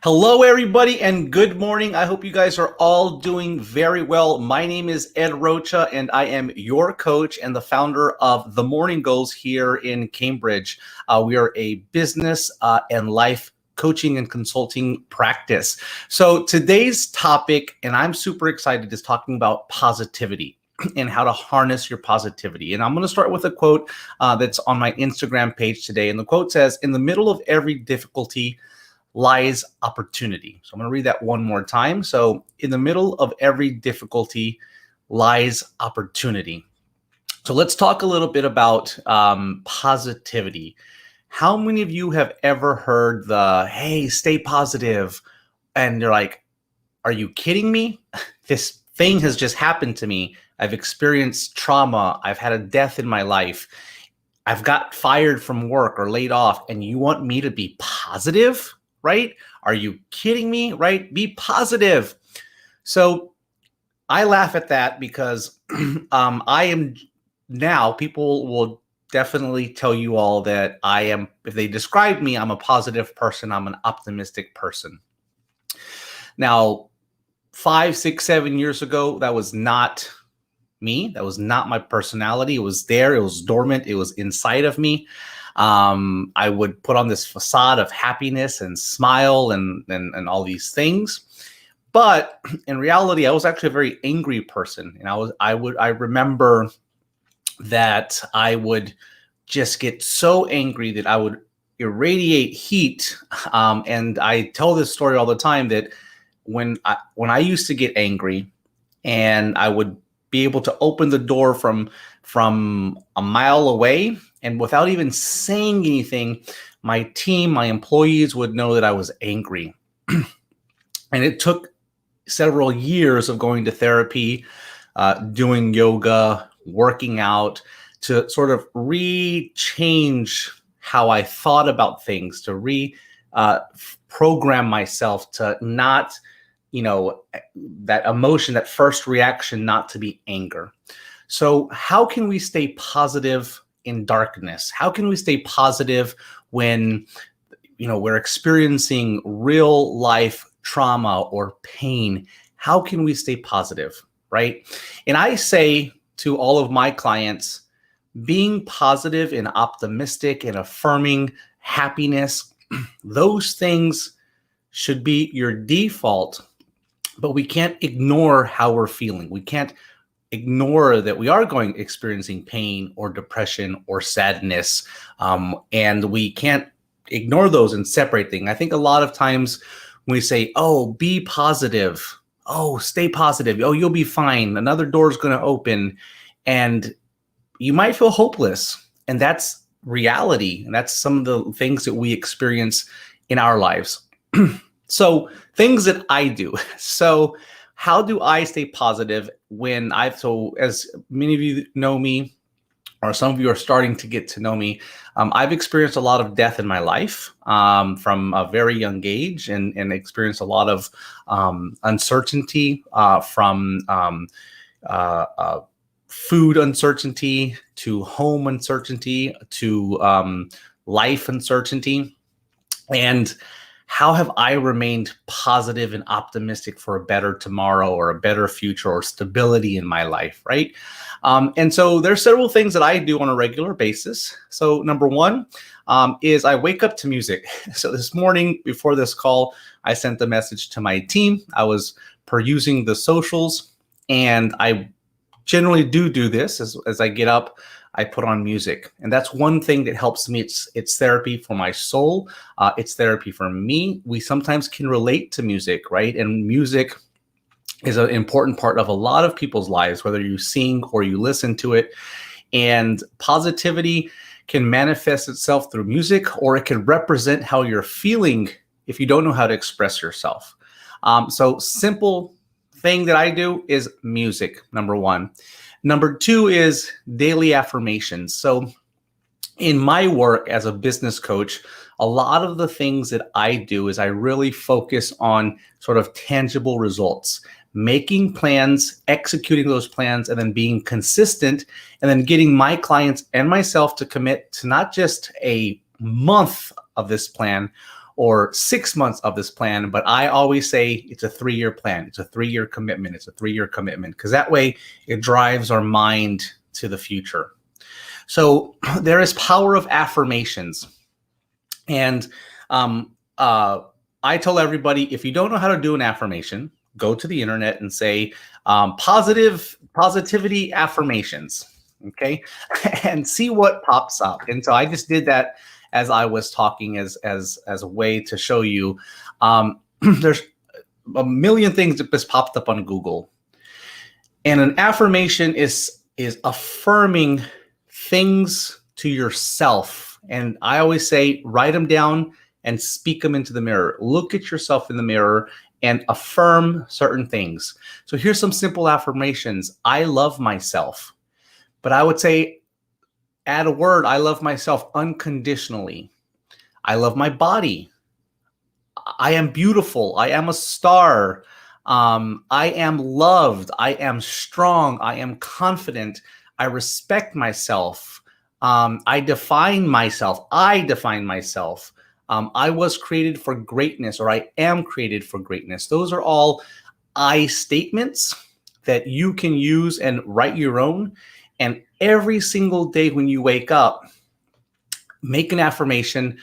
Hello, everybody, and good morning. I hope you guys are all doing very well. My name is Ed Rocha, and I am your coach and the founder of The Morning Goals here in Cambridge. We are a business and life coaching and consulting practice. So today's topic, and I'm super excited, is talking about positivity and how to harness your positivity. And I'm going to start with a quote that's on my Instagram page today. And the quote says, "In the middle of every difficulty lies opportunity." So I'm going to read that one more time. So in the middle of every difficulty lies opportunity. So let's talk a little bit about positivity. How many of you have ever heard the, "Hey, stay positive," and you're like, "Are you kidding me? This thing has just happened to me. I've experienced trauma. I've had a death in my life. I've got fired from work or laid off, and you want me to be positive?" Right? Are you kidding me? Right? Be positive. So I laugh at that because I am now, people will definitely tell you all that I am, if they describe me, I'm a positive person. I'm an optimistic person. Now, 5, 6, 7 years ago, that was not me. That was not my personality. It was there. It was dormant. It was inside of me. I would put on this facade of happiness and smile and all these things. But in reality, I was actually a very angry person. And I remember that I would just get so angry that I would irradiate heat. And I tell this story all the time that when I used to get angry and I would be able to open the door from a mile away, and without even saying anything, my team, my employees would know that I was angry. And it took several years of going to therapy, doing yoga, working out, to sort of re-change how I thought about things, to program myself to not, that emotion, that first reaction, not to be anger. So how can we stay positive in darkness? How can we stay positive when, we're experiencing real life trauma or pain? How can we stay positive, right? And I say to all of my clients, being positive and optimistic and affirming happiness, those things should be your default, but we can't ignore how we're feeling. We can't ignore that we are experiencing pain or depression or sadness, and we can't ignore those and separate things. I think a lot of times when we say, "Oh, be positive. Oh, stay positive. Oh, you'll be fine. Another door is going to open," and you might feel hopeless, and that's reality, and that's some of the things that we experience in our lives. So things that I do. So how do I stay positive so as many of you know me, or some of you are starting to get to know me, I've experienced a lot of death in my life from a very young age, and experienced a lot of uncertainty from food uncertainty to home uncertainty to life uncertainty. And how have I remained positive and optimistic for a better tomorrow or a better future or stability in my life, right? And so there's several things that I do on a regular basis. So number one is I wake up to music. So this morning before this call, I sent a message to my team. I was perusing the socials, and I generally do this as I get up. I put on music, and that's one thing that helps me. It's therapy for my soul. It's therapy for me. We sometimes can relate to music, right? And music is an important part of a lot of people's lives, whether you sing or you listen to it. And positivity can manifest itself through music, or it can represent how you're feeling if you don't know how to express yourself. So simple thing that I do is music, number one. Number two is daily affirmations. So in my work as a business coach, a lot of the things that I do is I really focus on sort of tangible results, making plans, executing those plans, and then being consistent, and then getting my clients and myself to commit to not just a month of this plan or 6 months of this plan, but I always say it's a 3-year plan. It's a 3-year commitment. It's a 3-year commitment, because that way it drives our mind to the future. So there is power of affirmations. And I tell everybody, if you don't know how to do an affirmation, go to the internet and say positivity affirmations, okay, and see what pops up. And so I just did that as I was talking, as a way to show you. There's a million things that just popped up on Google, and an affirmation is affirming things to yourself. And I always say, write them down and speak them into the mirror. Look at yourself in the mirror and affirm certain things. So here's some simple affirmations. I love myself. But I would say, add a word, I love myself unconditionally. I love my body. I am beautiful. I am a star. I am loved. I am strong. I am confident. I respect myself. I define myself. I was created for greatness, or I am created for greatness. Those are all I statements that you can use and write your own. And every single day when you wake up, make an affirmation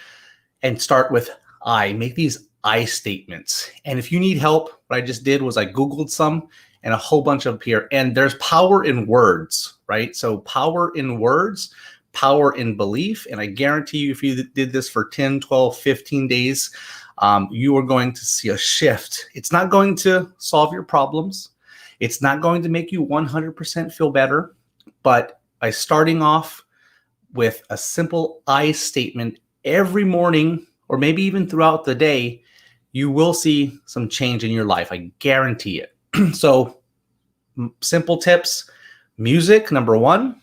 and start with I. Make these I statements. And if you need help, what I just did was I Googled some, and a whole bunch up here. And there's power in words, right? So power in words, power in belief. And I guarantee you, if you did this for 10, 12, 15 days, you are going to see a shift. It's not going to solve your problems. It's not going to make you 100% feel better. But by starting off with a simple I statement every morning, or maybe even throughout the day, you will see some change in your life. I guarantee it. So simple tips: music, number one.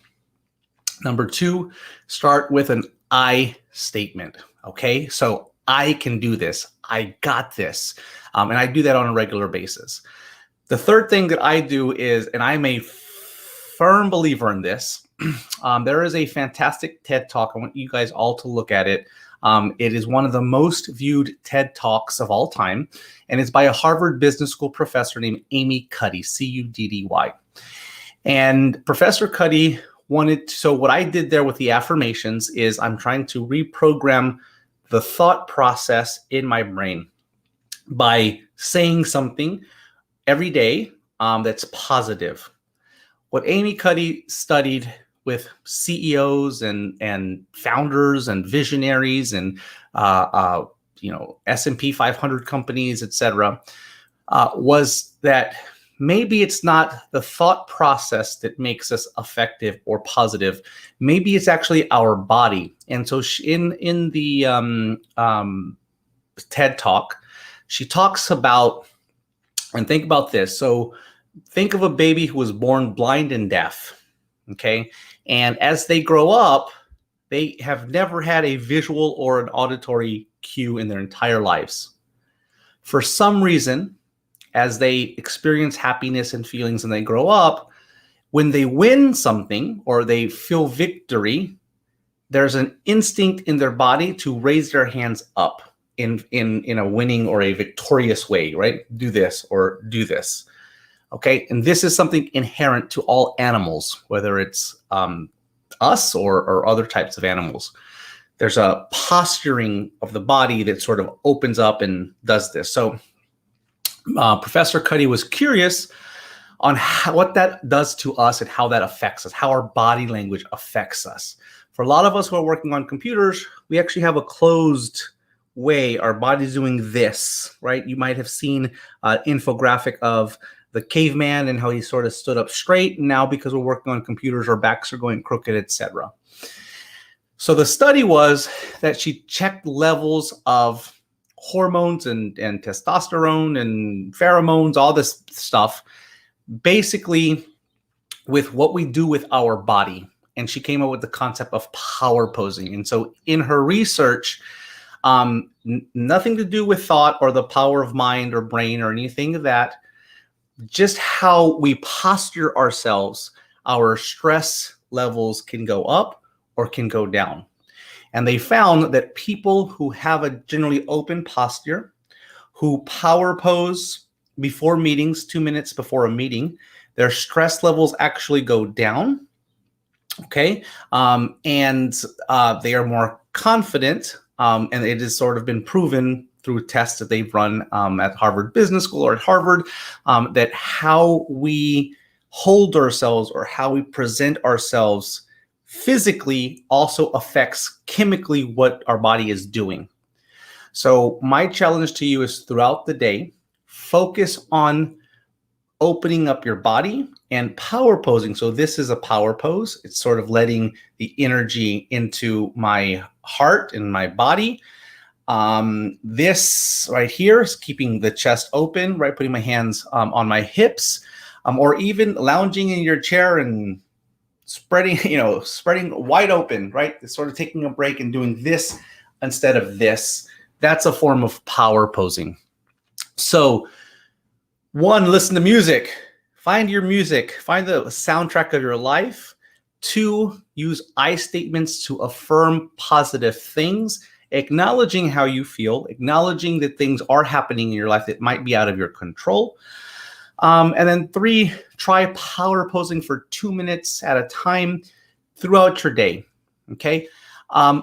Number two, start with an I statement. Okay, so I can do this. I got this. And I do that on a regular basis. The third thing that I do is, and I'm a firm believer in this, there is a fantastic TED Talk. I want you guys all to look at it. It is one of the most viewed TED Talks of all time, and it's by a Harvard Business School professor named Amy Cuddy, Cuddy. And Professor Cuddy so what I did there with the affirmations is I'm trying to reprogram the thought process in my brain by saying something every day that's positive. What Amy Cuddy studied with CEOs and founders and visionaries and S&P 500 companies, etc., was that maybe it's not the thought process that makes us effective or positive. Maybe it's actually our body. And so in the TED Talk, she talks about, and think about this. So think of a baby who was born blind and deaf, okay? And as they grow up, they have never had a visual or an auditory cue in their entire lives. For some reason, as they experience happiness and feelings and they grow up, when they win something or they feel victory, there's an instinct in their body to raise their hands up in a winning or a victorious way, right? Do this or do this. Okay, and this is something inherent to all animals, whether it's us or other types of animals. There's a posturing of the body that sort of opens up and does this. So Professor Cuddy was curious on what that does to us and how that affects us, how our body language affects us. For a lot of us who are working on computers, we actually have a closed way our body's doing this, right? You might have seen an infographic of the caveman and how he sort of stood up straight. And now because we're working on computers, our backs are going crooked, etc. So the study was that she checked levels of hormones and testosterone and pheromones, all this stuff, basically with what we do with our body. And she came up with the concept of power posing. And so in her research, nothing to do with thought or the power of mind or brain or anything of that, just how we posture ourselves, our stress levels can go up or can go down. And they found that people who have a generally open posture, who power pose before meetings, 2 minutes before a meeting, their stress levels actually go down. Okay. And they are more confident. And it has sort of been proven through tests that they've run at Harvard Business School or at Harvard, that how we hold ourselves or how we present ourselves physically also affects chemically what our body is doing. So my challenge to you is throughout the day, focus on opening up your body and power posing. So this is a power pose. It's sort of letting the energy into my heart and my body. This right here is keeping the chest open, right? Putting my hands on my hips, or even lounging in your chair and spreading wide open, right? It's sort of taking a break and doing this instead of this. That's a form of power posing. So, one, listen to music. Find your music. Find the soundtrack of your life. 2, use I statements to affirm positive things, acknowledging how you feel, acknowledging that things are happening in your life that might be out of your control. And then 3, try power posing for 2 minutes at a time throughout your day. Okay.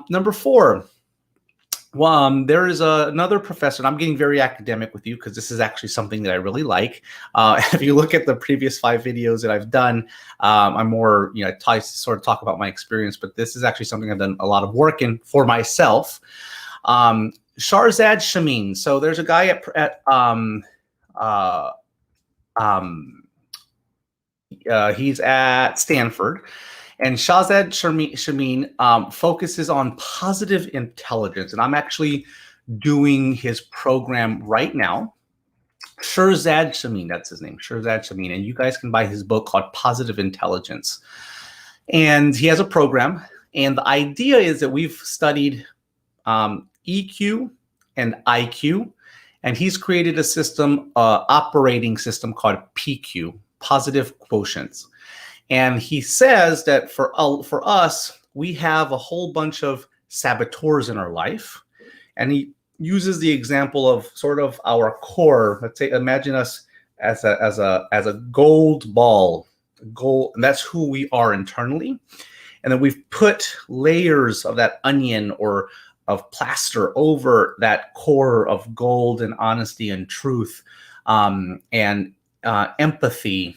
Number 4. There is another professor, and I'm getting very academic with you because this is actually something that I really like. If you look at the previous 5 videos that I've done, I'm more, I sort of talk about my experience, but this is actually something I've done a lot of work in for myself. Sharzad Shamin. So there's a guy he's at Stanford. And Shahzad Shamin focuses on positive intelligence. And I'm actually doing his program right now. Shahzad Shamin, that's his name, Shahzad Shamin. And you guys can buy his book called Positive Intelligence. And he has a program. And the idea is that we've studied EQ and IQ. And he's created a system, operating system called PQ, positive quotients. And he says that for us, we have a whole bunch of saboteurs in our life. And he uses the example of sort of our core. Let's say, imagine us as a gold ball, and that's who we are internally. And then we've put layers of that onion or of plaster over that core of gold and honesty and truth, and empathy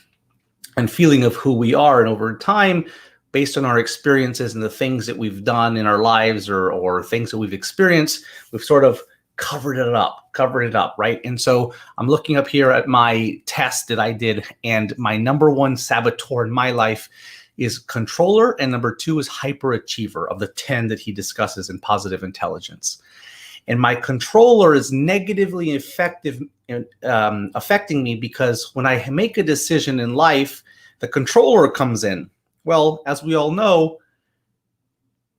and feeling of who we are. And over time, based on our experiences and the things that we've done in our lives or things that we've experienced, we've sort of covered it up, right? And so I'm looking up here at my test that I did, and my number 1 saboteur in my life is controller, and number 2 is hyperachiever of the 10 that he discusses in Positive Intelligence. And my controller is negatively affecting me because when I make a decision in life, the controller comes in. Well, as we all know,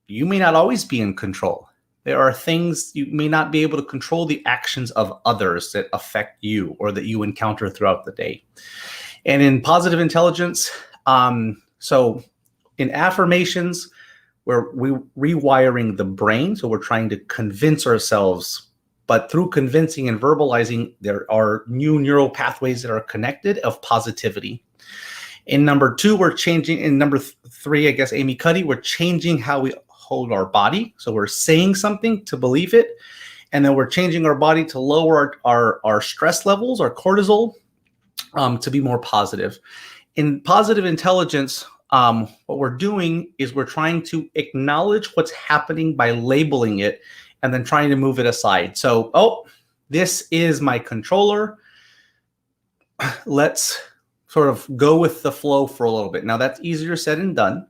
you may not always be in control. There are things you may not be able to control, the actions of others that affect you or that you encounter throughout the day. And in Positive Intelligence, so in Affirmations, we're rewiring the brain. So we're trying to convince ourselves, but through convincing and verbalizing, there are new neural pathways that are connected of positivity. In number 2, we're changing. In number 3, I guess, Amy Cuddy, we're changing how we hold our body. So we're saying something to believe it. And then we're changing our body to lower our stress levels, our cortisol, to be more positive. In Positive Intelligence, what we're doing is we're trying to acknowledge what's happening by labeling it and then trying to move it aside. So, this is my controller. Let's sort of go with the flow for a little bit. Now, that's easier said than done.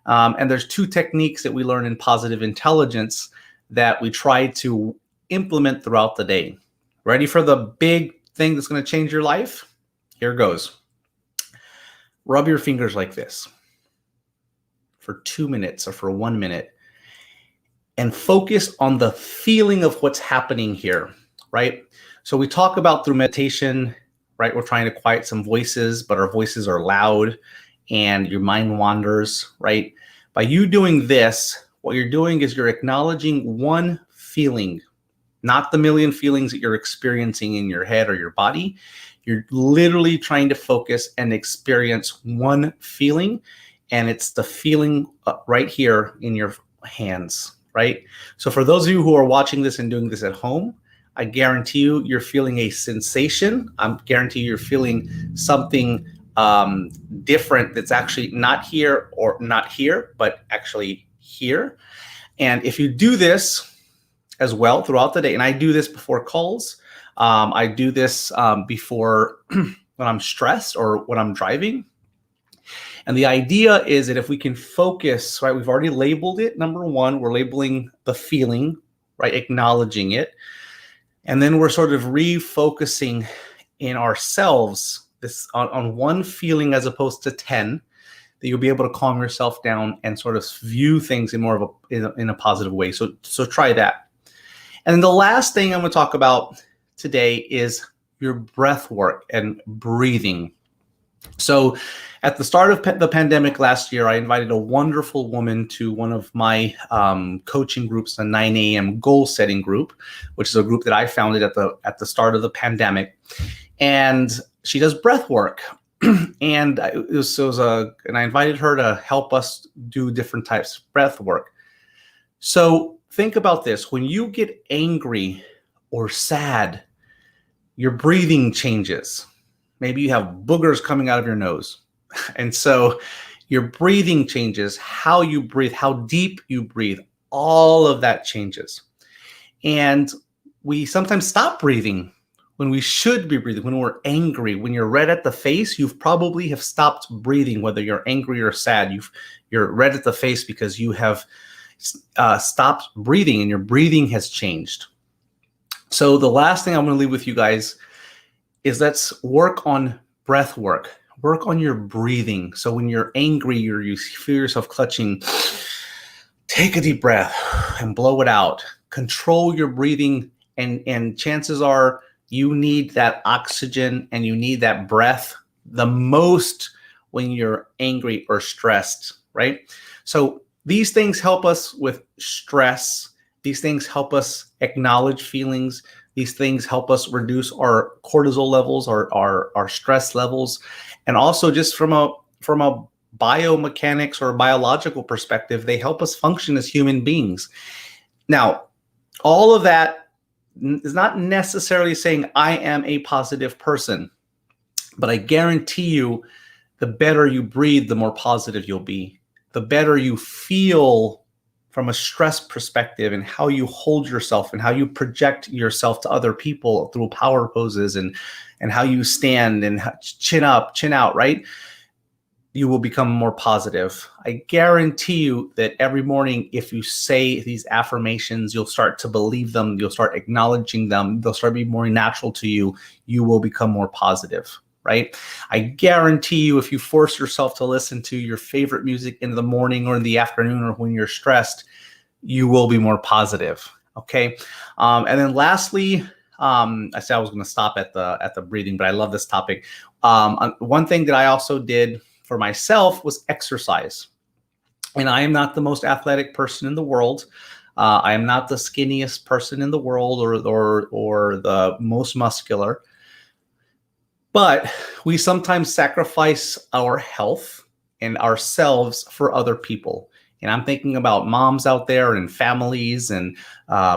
And there's 2 techniques that we learn in Positive Intelligence that we try to implement throughout the day. Ready for the big thing that's going to change your life? Here goes. Rub your fingers like this for 2 minutes or for 1 minute and focus on the feeling of what's happening here, right? So we talk about through meditation, right? We're trying to quiet some voices, but our voices are loud and your mind wanders, right? By you doing this, what you're doing is you're acknowledging one feeling, not the million feelings that you're experiencing in your head or your body. You're literally trying to focus and experience one feeling, and it's the feeling right here in your hands, right? So for those of you who are watching this and doing this at home, I guarantee you're feeling a sensation. I guarantee you're feeling something different that's actually not here or not here, but actually here. And if you do this as well throughout the day, and I do this before calls, I do this before when I'm stressed or when I'm driving. And the idea is that if we can focus, right, we've already labeled it. Number one, we're labeling the feeling, right, acknowledging it. And then we're sort of refocusing in ourselves this on one feeling as opposed to 10, that you'll be able to calm yourself down and sort of view things in more of in a positive way. So try that. And then the last thing I'm going to talk about today is your breath work and breathing. So at the start of the pandemic last year, I invited a wonderful woman to one of my coaching groups, the 9 a.m. goal setting group, which is a group that I founded at the start of the pandemic. And she does breath work. And I invited her to help us do different types of breath work. So think about this. When you get angry or sad, your breathing changes. Maybe you have boogers coming out of your nose. And so your breathing changes, how you breathe, how deep you breathe, all of that changes. And we sometimes stop breathing when we should be breathing, when we're angry, when you're red at the face, you've probably have stopped breathing, whether you're angry or sad. You're red at the face because you have stopped breathing and your breathing has changed. So the last thing I'm going to leave with you guys is let's work on breath work. Work on your breathing. So when you're angry, you feel yourself clutching, take a deep breath and blow it out. Control your breathing, and chances are you need that oxygen and you need that breath the most when you're angry or stressed, right? So these things help us with stress. These things help us acknowledge feelings. These things help us reduce our cortisol levels, our stress levels. And also just from a biomechanics or biological perspective, they help us function as human beings. Now, all of that is not necessarily saying I am a positive person, but I guarantee you the better you breathe, the more positive you'll be. The better you feel from a stress perspective and how you hold yourself and how you project yourself to other people through power poses and how you stand and chin up, chin out, right? You will become more positive. I guarantee you that every morning, if you say these affirmations, you'll start to believe them. You'll start acknowledging them. They'll start being more natural to you. You will become more positive, right? I guarantee you, if you force yourself to listen to your favorite music in the morning or in the afternoon or when you're stressed, you will be more positive. Okay. And then lastly, I said I was going to stop at the breathing, but I love this topic. One thing that I also did for myself was exercise. And I am not the most athletic person in the world. I am not the skinniest person in the world or the most muscular. But we sometimes sacrifice our health and ourselves for other people. And I'm thinking about moms out there and families and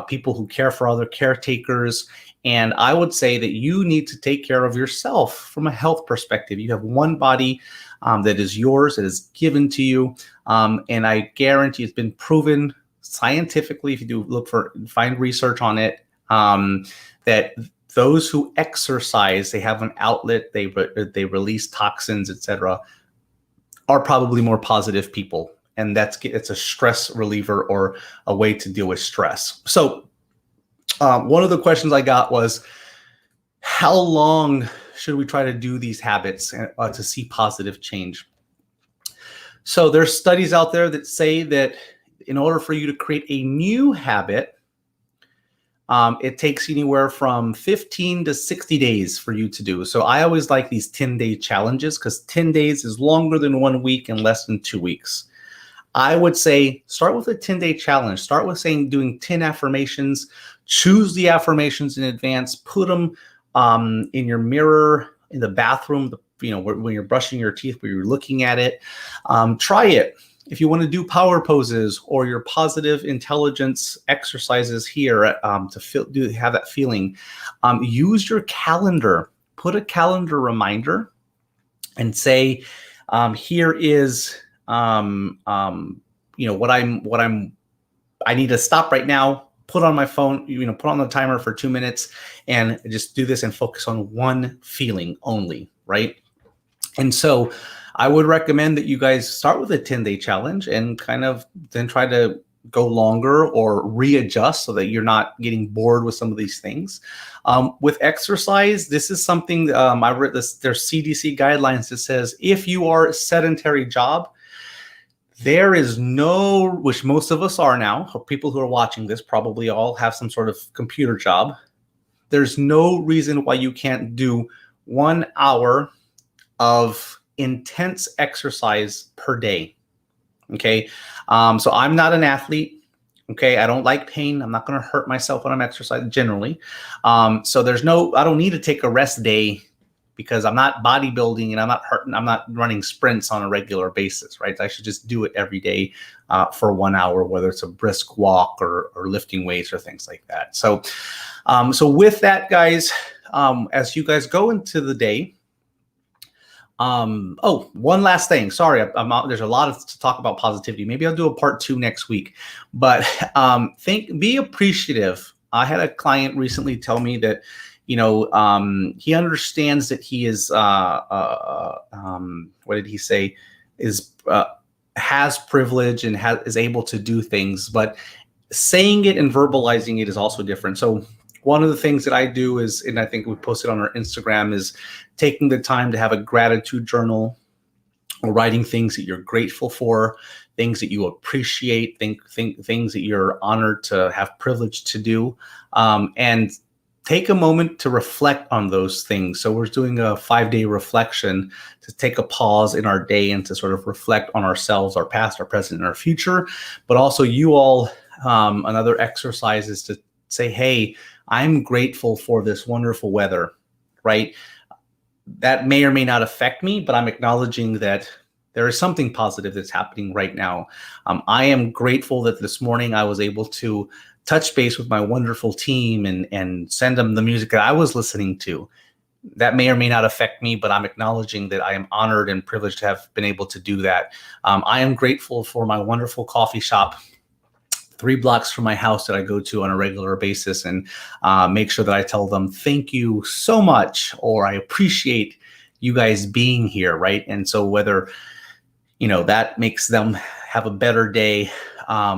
people who care for other caretakers. And I would say that you need to take care of yourself from a health perspective. You have one body that is yours, that is given to you. And I guarantee it's been proven scientifically, if you find research on it, that those who exercise, they have an outlet, they release toxins, etc., are probably more positive people. And it's a stress reliever or a way to deal with stress. So one of the questions I got was, how long should we try to do these habits to see positive change? So there's studies out there that say that in order for you to create a new habit, it takes anywhere from 15 to 60 days for you to do. So I always like these 10-day challenges because 10 days is longer than 1 week and less than 2 weeks. I would say start with a 10-day challenge. Start with doing 10 affirmations. Choose the affirmations in advance. Put them in your mirror, in the bathroom, when you're brushing your teeth, where you're looking at it. Try it. If you want to do power poses or your positive intelligence exercises here to have that feeling, use your calendar. Put a calendar reminder and say, here is I need to stop right now, put on my phone, put on the timer for 2 minutes and just do this and focus on one feeling only, right? And so I would recommend that you guys start with a 10-day challenge and kind of then try to go longer or readjust so that you're not getting bored with some of these things. With exercise, this is something I read this. There's CDC guidelines that says if you are a sedentary job, there is no, which most of us are now, people who are watching this probably all have some sort of computer job. There's no reason why you can't do 1 hour of intense exercise per day. Okay. So I'm not an athlete. Okay. I don't like pain. I'm not going to hurt myself when I'm exercising generally. So I don't need to take a rest day because I'm not bodybuilding and I'm not hurting. I'm not running sprints on a regular basis, right? I should just do it every day for 1 hour, whether it's a brisk walk or lifting weights or things like that. So with that, guys, as you guys go into the day, one last thing. Sorry, there's a lot to talk about positivity. Maybe I'll do a part 2 next week. But be appreciative. I had a client recently tell me that, he understands that he is, what did he say? Has privilege and is able to do things, but saying it and verbalizing it is also different. So one of the things that I do is, and I think we posted on our Instagram, is taking the time to have a gratitude journal or writing things that you're grateful for, things that you appreciate, things that you're honored to have privilege to do, and take a moment to reflect on those things. So we're doing a 5-day reflection to take a pause in our day and to sort of reflect on ourselves, our past, our present, and our future. But also you all, another exercise is to say, hey, I'm grateful for this wonderful weather, right? That may or may not affect me, but I'm acknowledging that there is something positive that's happening right now. I am grateful that this morning I was able to touch base with my wonderful team and send them the music that I was listening to. That may or may not affect me, but I'm acknowledging that I am honored and privileged to have been able to do that. I am grateful for my wonderful coffee shop 3 blocks from my house that I go to on a regular basis, and make sure that I tell them thank you so much, or I appreciate you guys being here, right? And so whether, that makes them have a better day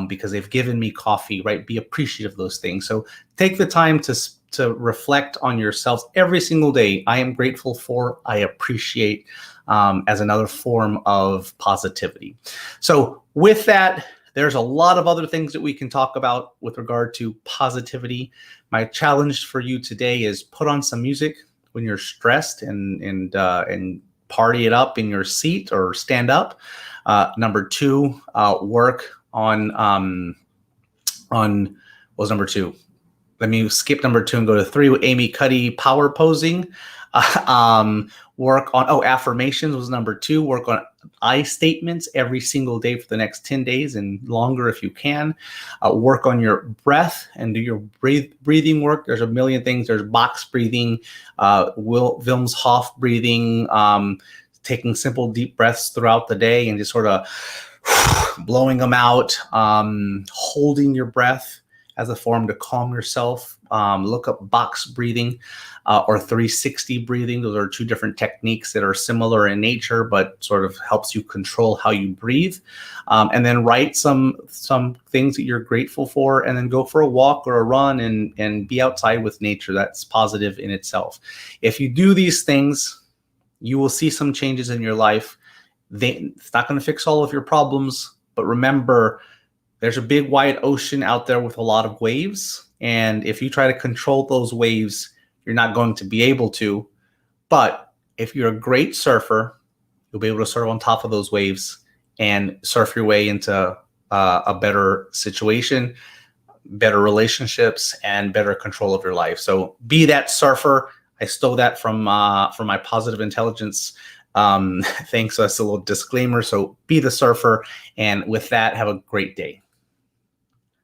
because they've given me coffee, right? Be appreciative of those things. So take the time to reflect on yourselves every single day. I am grateful for, I appreciate, as another form of positivity. So with that, there's a lot of other things that we can talk about with regard to positivity. My challenge for you today is put on some music when you're stressed and party it up in your seat or stand up. Number 2, work on what was number 2? Let me skip number 2 and go to 3 with Amy Cuddy, power posing. Work on, affirmations was number 2. Work on I statements every single day for the next 10 days and longer if you can. Work on your breath and do your breathing work. There's a million things. There's box breathing, Wim Hof breathing, taking simple deep breaths throughout the day and just sort of blowing them out, holding your breath as a form to calm yourself. Look up box breathing or 360 breathing. Those are 2 different techniques that are similar in nature, but sort of helps you control how you breathe. And then write some things that you're grateful for, and then go for a walk or a run and be outside with nature. That's positive in itself. If you do these things, you will see some changes in your life. It's not going to fix all of your problems, but remember, there's a big wide ocean out there with a lot of waves. And if you try to control those waves, you're not going to be able to. But if you're a great surfer, you'll be able to surf on top of those waves and surf your way into a better situation, better relationships, and better control of your life. So be that surfer. I stole that from my positive intelligence thing. So that's a little disclaimer. So be the surfer. And with that, have a great day.